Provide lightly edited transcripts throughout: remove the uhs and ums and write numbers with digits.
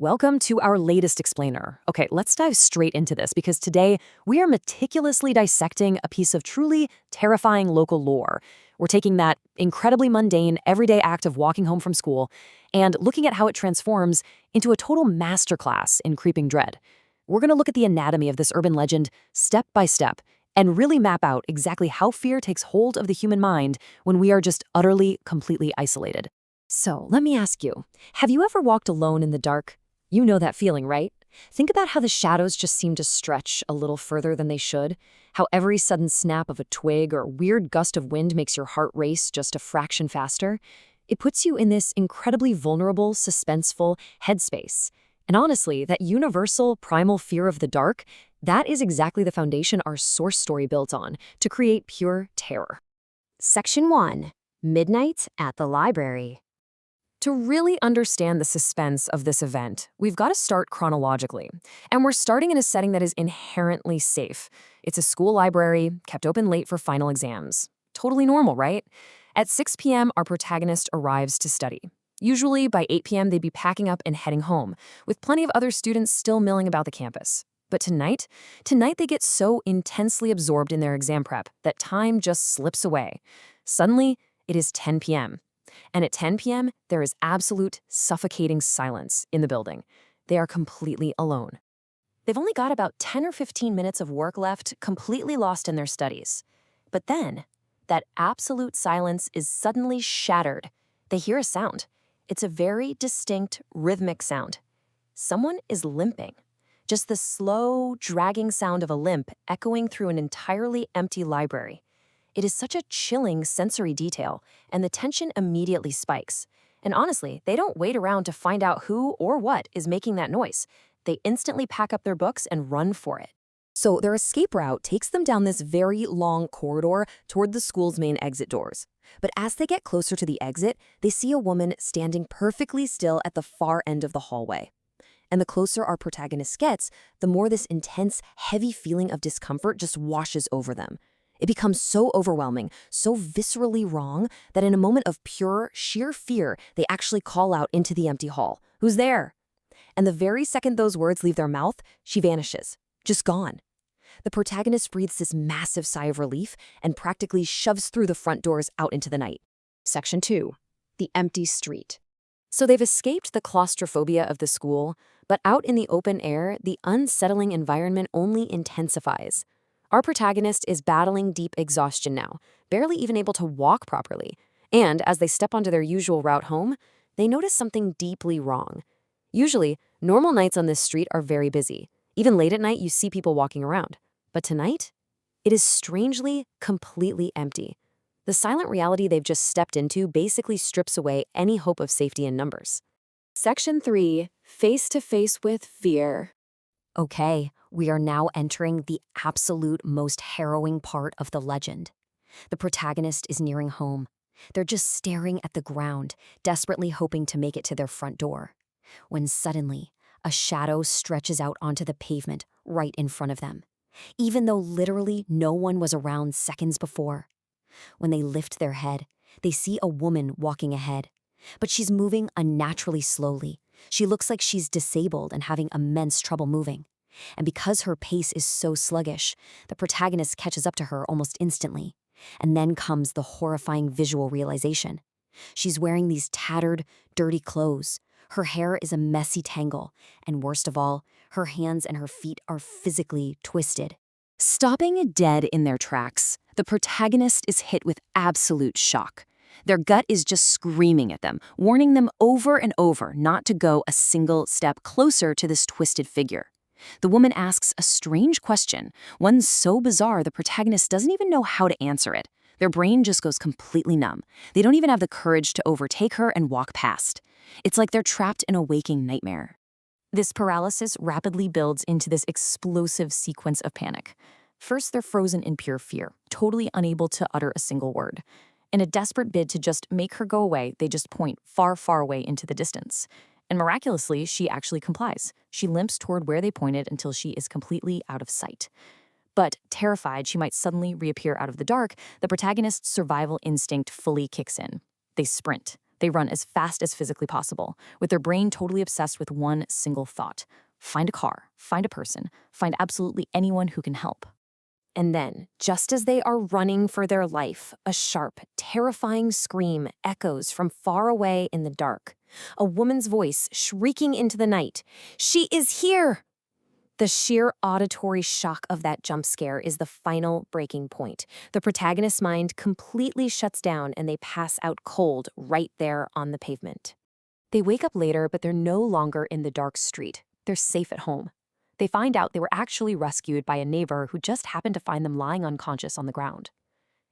Welcome to our latest explainer. Okay, let's dive straight into this because today we are meticulously dissecting a piece of truly terrifying local lore. We're taking that incredibly mundane, everyday act of walking home from school and looking at how it transforms into a total masterclass in creeping dread. We're going to look at the anatomy of this urban legend step by step and really map out exactly how fear takes hold of the human mind when we are just utterly, completely isolated. So, let me ask you, have you ever walked alone in the dark? You know that feeling, right? Think about how the shadows just seem to stretch a little further than they should, how every sudden snap of a twig or weird gust of wind makes your heart race just a fraction faster. It puts you in this incredibly vulnerable, suspenseful headspace. And honestly, that universal, primal fear of the dark, that is exactly the foundation our source story built on to create pure terror. Section 1. Midnight at the Library. To really understand the suspense of this event, we've got to start chronologically. And we're starting in a setting that is inherently safe. It's a school library, kept open late for final exams. Totally normal, right? At 6 p.m., our protagonist arrives to study. Usually, by 8 p.m., they'd be packing up and heading home, with plenty of other students still milling about the campus. But tonight they get so intensely absorbed in their exam prep that time just slips away. Suddenly, it is 10 p.m. And at 10 p.m., there is absolute suffocating silence in the building. They are completely alone. They've only got about 10 or 15 minutes of work left, completely lost in their studies. But then, that absolute silence is suddenly shattered. They hear a sound. It's a very distinct, rhythmic sound. Someone is limping. Just the slow, dragging sound of a limp echoing through an entirely empty library. It is such a chilling sensory detail, and the tension immediately spikes. And honestly, they don't wait around to find out who or what is making that noise. They instantly pack up their books and run for it. So their escape route takes them down this very long corridor toward the school's main exit doors. But as they get closer to the exit, they see a woman standing perfectly still at the far end of the hallway. And the closer our protagonist gets, the more this intense, heavy feeling of discomfort just washes over them. It becomes so overwhelming, so viscerally wrong, that in a moment of pure, sheer fear, they actually call out into the empty hall, "Who's there?" And the very second those words leave their mouth, she vanishes, just gone. The protagonist breathes this massive sigh of relief and practically shoves through the front doors out into the night. Section 2. The empty street. So they've escaped the claustrophobia of the school, but out in the open air, the unsettling environment only intensifies. Our protagonist is battling deep exhaustion now, barely even able to walk properly. And as they step onto their usual route home, they notice something deeply wrong. Usually, normal nights on this street are very busy. Even late at night, you see people walking around. But tonight, it is strangely, completely empty. The silent reality they've just stepped into basically strips away any hope of safety in numbers. Section 3. Face to face with fear. Okay, we are now entering the absolute most harrowing part of the legend. The protagonist is nearing home. They're just staring at the ground, desperately hoping to make it to their front door. When suddenly, a shadow stretches out onto the pavement right in front of them, even though literally no one was around seconds before. When they lift their head, they see a woman walking ahead. But she's moving unnaturally slowly. She looks like she's disabled and having immense trouble moving. And because her pace is so sluggish, the protagonist catches up to her almost instantly. And then comes the horrifying visual realization. She's wearing these tattered, dirty clothes. Her hair is a messy tangle. And worst of all, her hands and her feet are physically twisted. Stopping dead in their tracks, the protagonist is hit with absolute shock. Their gut is just screaming at them, warning them over and over not to go a single step closer to this twisted figure. The woman asks a strange question, one so bizarre the protagonist doesn't even know how to answer it. Their brain just goes completely numb. They don't even have the courage to overtake her and walk past. It's like they're trapped in a waking nightmare. This paralysis rapidly builds into this explosive sequence of panic. First, they're frozen in pure fear, totally unable to utter a single word. In a desperate bid to just make her go away, they just point far, far away into the distance. And miraculously, she actually complies. She limps toward where they pointed until she is completely out of sight. But terrified she might suddenly reappear out of the dark, the protagonist's survival instinct fully kicks in. They sprint. They run as fast as physically possible, with their brain totally obsessed with one single thought. Find a car, find a person, find absolutely anyone who can help. And then, just as they are running for their life, a sharp, terrifying scream echoes from far away in the dark. A woman's voice shrieking into the night. "She is here!" The sheer auditory shock of that jump scare is the final breaking point. The protagonist's mind completely shuts down and they pass out cold right there on the pavement. They wake up later, but they're no longer in the dark street. They're safe at home. They find out they were actually rescued by a neighbor who just happened to find them lying unconscious on the ground.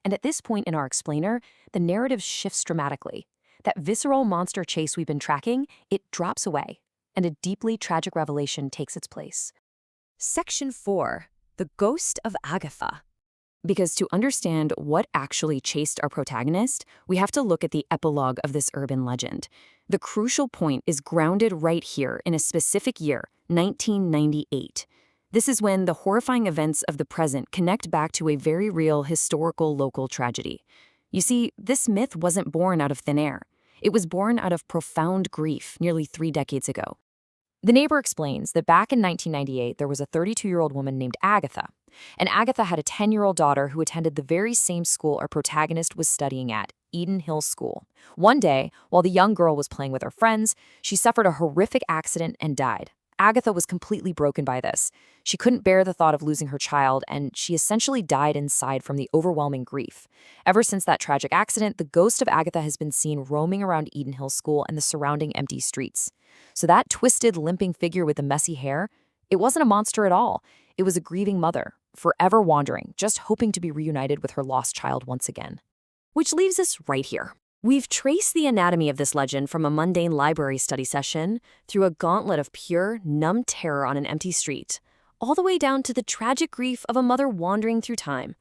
And at this point in our explainer, the narrative shifts dramatically. That visceral monster chase we've been tracking, it drops away, and a deeply tragic revelation takes its place. Section 4. The Ghost of Agatha. Because to understand what actually chased our protagonist, we have to look at the epilogue of this urban legend. The crucial point is grounded right here in a specific year, 1998. This is when the horrifying events of the present connect back to a very real historical local tragedy. You see, this myth wasn't born out of thin air. It was born out of profound grief nearly 3 decades ago. The neighbor explains that back in 1998, there was a 32-year-old woman named Agatha. And Agatha had a 10-year-old daughter who attended the very same school our protagonist was studying at, Eden Hill School. One day, while the young girl was playing with her friends, she suffered a horrific accident and died. Agatha was completely broken by this. She couldn't bear the thought of losing her child, and she essentially died inside from the overwhelming grief. Ever since that tragic accident, the ghost of Agatha has been seen roaming around Eden Hill School and the surrounding empty streets. So that twisted, limping figure with the messy hair, it wasn't a monster at all. It was a grieving mother, forever wandering, just hoping to be reunited with her lost child once again. Which leaves us right here. We've traced the anatomy of this legend from a mundane library study session through a gauntlet of pure, numb terror on an empty street, all the way down to the tragic grief of a mother wandering through time.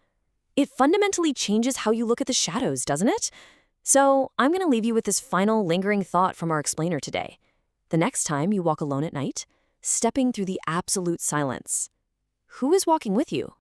It fundamentally changes how you look at the shadows, doesn't it? So I'm going to leave you with this final lingering thought from our explainer today. The next time you walk alone at night, stepping through the absolute silence, who is walking with you?